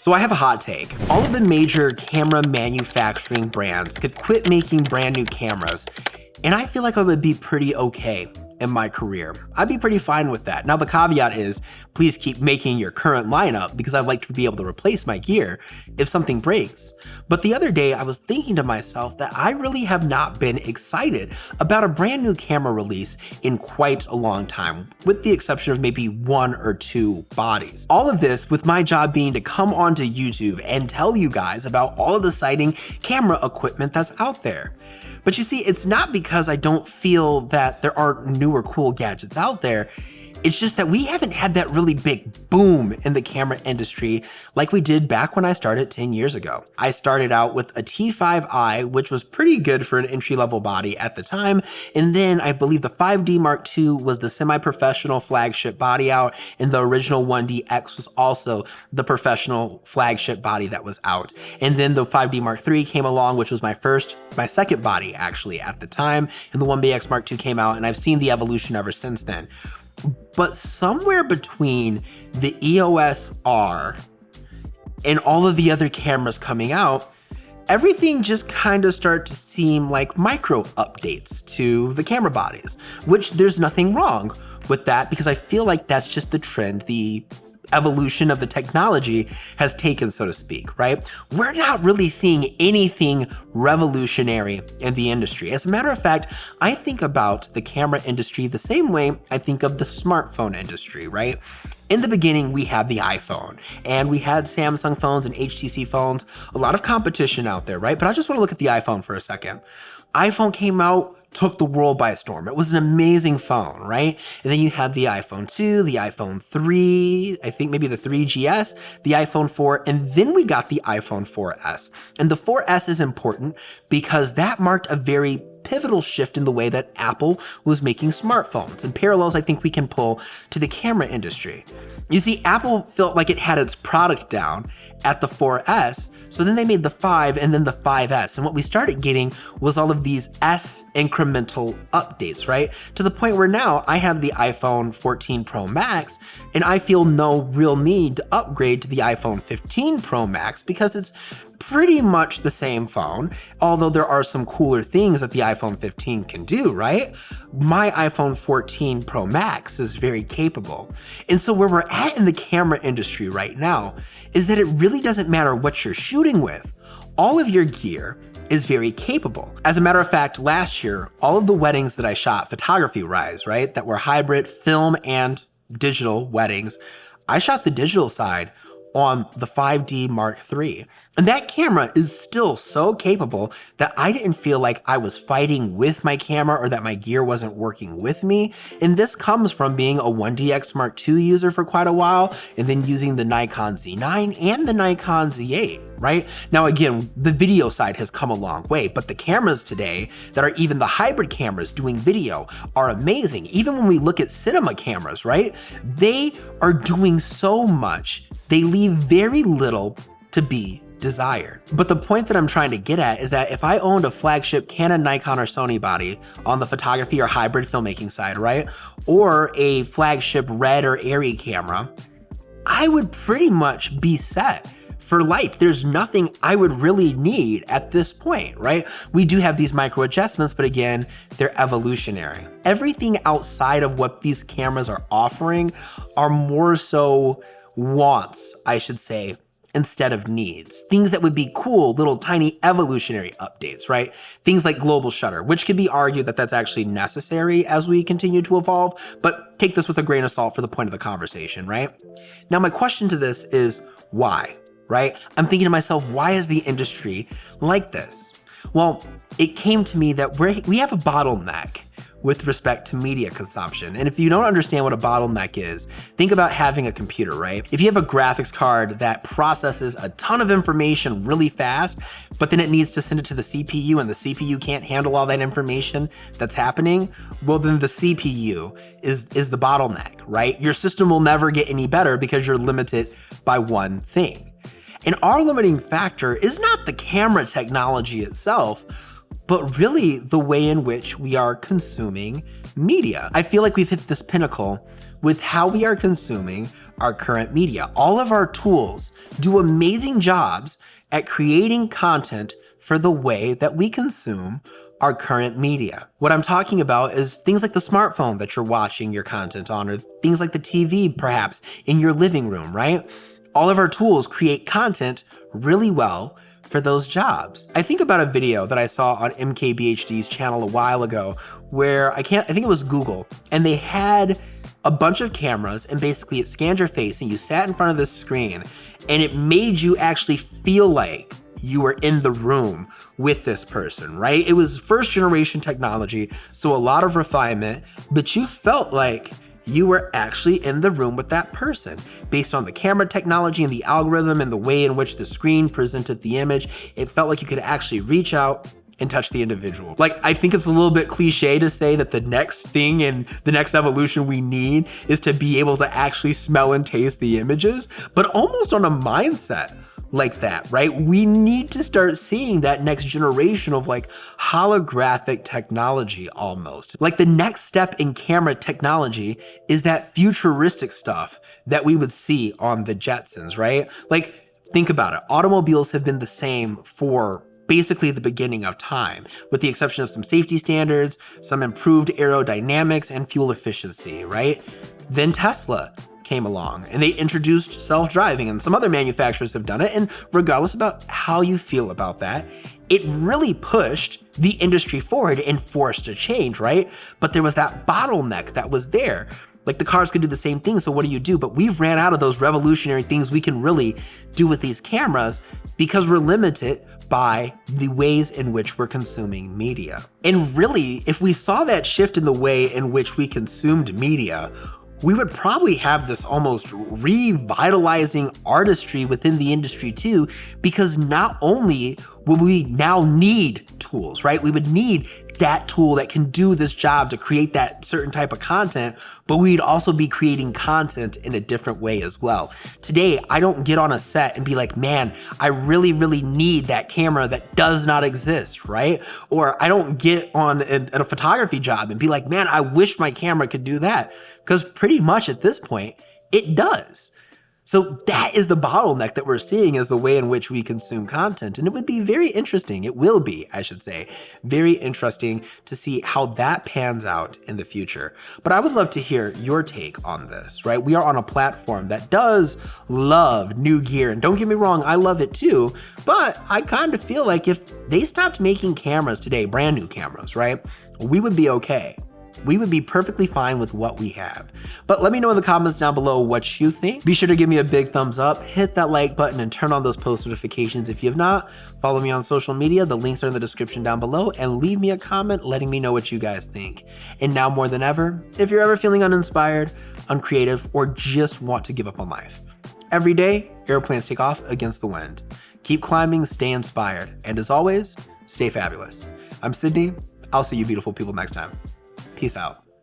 So I have a hot take. All of the major camera manufacturing brands could quit making brand new cameras, and I feel like I would be pretty okay in my career. I'd be pretty fine with that. Now the caveat is, please keep making your current lineup because I'd like to be able to replace my gear if something breaks. But the other day I was thinking to myself that I really have not been excited about a brand new camera release in quite a long time, with the exception of maybe one or two bodies. All of this with my job being to come onto YouTube and tell you guys about all of the exciting camera equipment that's out there. But you see, it's not because I don't feel that there aren't newer cool gadgets out there. It's just that we haven't had that really big boom in the camera industry like we did back when I started 10 years ago. I started out with a T5i, which was pretty good for an entry-level body at the time, and then I believe the 5D Mark II was the semi-professional flagship body out, and the original 1DX was also the professional flagship body that was out. And then the 5D Mark III came along, which was my second body actually at the time, and the 1BX Mark II came out, and I've seen the evolution ever since then. But somewhere between the EOS R and all of the other cameras coming out, everything just kind of started to seem like micro updates to the camera bodies, which there's nothing wrong with that because I feel like that's just the trend, the evolution of the technology has taken, so to speak, right? We're not really seeing anything revolutionary in the industry. As a matter of fact, I think about the camera industry the same way I think of the smartphone industry, right? In the beginning, we had the iPhone, and we had Samsung phones and HTC phones, a lot of competition out there, right? But I just want to look at the iPhone for a second. iPhone came out, took the world by storm. It was an amazing phone, right? And then you had the iPhone 2, the iPhone 3, I think maybe the 3GS, the iPhone 4, and then we got the iPhone 4S. And the 4S is important because that marked a very pivotal shift in the way that Apple was making smartphones, and parallels I think we can pull to the camera industry. You see, Apple felt like it had its product down at the 4S, so then they made the 5 and then the 5S, and what we started getting was all of these S incremental updates, right? To the point where now I have the iPhone 14 Pro Max, and I feel no real need to upgrade to the iPhone 15 Pro Max because it's pretty much the same phone, although there are some cooler things that the iPhone 15 can do, right? My iPhone 14 Pro Max is very capable. And so where we're at in the camera industry right now is that it really doesn't matter what you're shooting with. All of your gear is very capable. As a matter of fact, last year, all of the weddings that I shot photography-wise, right, that were hybrid film and digital weddings, I shot the digital side on the 5D Mark III. And that camera is still so capable that I didn't feel like I was fighting with my camera or that my gear wasn't working with me. And this comes from being a 1DX Mark II user for quite a while and then using the Nikon Z9 and the Nikon Z8, right? Now again, the video side has come a long way, but the cameras today that are even the hybrid cameras doing video are amazing. Even when we look at cinema cameras, right? They are doing so much. They leave very little to be desired. But the point that I'm trying to get at is that if I owned a flagship Canon, Nikon, or Sony body on the photography or hybrid filmmaking side, right? Or a flagship Red or Arri camera, I would pretty much be set for life. There's nothing I would really need at this point, right? We do have these micro adjustments, but again, they're evolutionary. Everything outside of what these cameras are offering are more so wants, I should say, instead of needs. Things that would be cool, little tiny evolutionary updates, right? Things like global shutter, which could be argued that that's actually necessary as we continue to evolve, but take this with a grain of salt for the point of the conversation, right? Now, my question to this is why, right? I'm thinking to myself, why is the industry like this? Well, it came to me that we have a bottleneck with respect to media consumption. And if you don't understand what a bottleneck is, think about having a computer, right? If you have a graphics card that processes a ton of information really fast, but then it needs to send it to the CPU and the CPU can't handle all that information that's happening, well then the CPU is the bottleneck, right? Your system will never get any better because you're limited by one thing. And our limiting factor is not the camera technology itself, but really the way in which we are consuming media. I feel like we've hit this pinnacle with how we are consuming our current media. All of our tools do amazing jobs at creating content for the way that we consume our current media. What I'm talking about is things like the smartphone that you're watching your content on, or things like the TV perhaps in your living room, right? All of our tools create content really well for those jobs. I think about a video that I saw on MKBHD's channel a while ago where I think it was Google, and they had a bunch of cameras, and basically it scanned your face and you sat in front of this screen and it made you actually feel like you were in the room with this person, right? It was first generation technology, so a lot of refinement, but you felt like you were actually in the room with that person. Based on the camera technology and the algorithm and the way in which the screen presented the image, it felt like you could actually reach out and touch the individual. Like, I think it's a little bit cliche to say that the next thing and the next evolution we need is to be able to actually smell and taste the images, but almost on a mindset like that, right? We need to start seeing that next generation of like holographic technology almost. Like the next step in camera technology is that futuristic stuff that we would see on the Jetsons, right? Like, think about it. Automobiles have been the same for basically the beginning of time, with the exception of some safety standards, some improved aerodynamics and fuel efficiency, right? Then Tesla came along and they introduced self-driving, and some other manufacturers have done it. And regardless about how you feel about that, it really pushed the industry forward and forced a change, right? But there was that bottleneck that was there. Like, the cars could do the same thing, so what do? But we've ran out of those revolutionary things we can really do with these cameras because we're limited by the ways in which we're consuming media. And really, if we saw that shift in the way in which we consumed media, we would probably have this almost revitalizing artistry within the industry too, because not only would we now need tools, right? We would need that tool that can do this job to create that certain type of content, but we'd also be creating content in a different way as well. Today, I don't get on a set and be like, man, I really, really need that camera that does not exist, right? Or I don't get on a photography job and be like, man, I wish my camera could do that. Because pretty much at this point, it does. So that is the bottleneck that we're seeing, is the way in which we consume content. And it would be very interesting, it will be, I should say, very interesting to see how that pans out in the future. But I would love to hear your take on this, right? We are on a platform that does love new gear. And don't get me wrong, I love it too. But I kind of feel like if they stopped making cameras today, brand new cameras, right? We would be okay. We would be perfectly fine with what we have. But let me know in the comments down below what you think. Be sure to give me a big thumbs up, hit that like button, and turn on those post notifications if you have not. Follow me on social media, the links are in the description down below, and leave me a comment letting me know what you guys think. And now more than ever, if you're ever feeling uninspired, uncreative, or just want to give up on life, every day, airplanes take off against the wind. Keep climbing, stay inspired, and as always, stay fabulous. I'm Sydney. I'll see you beautiful people next time. Peace out.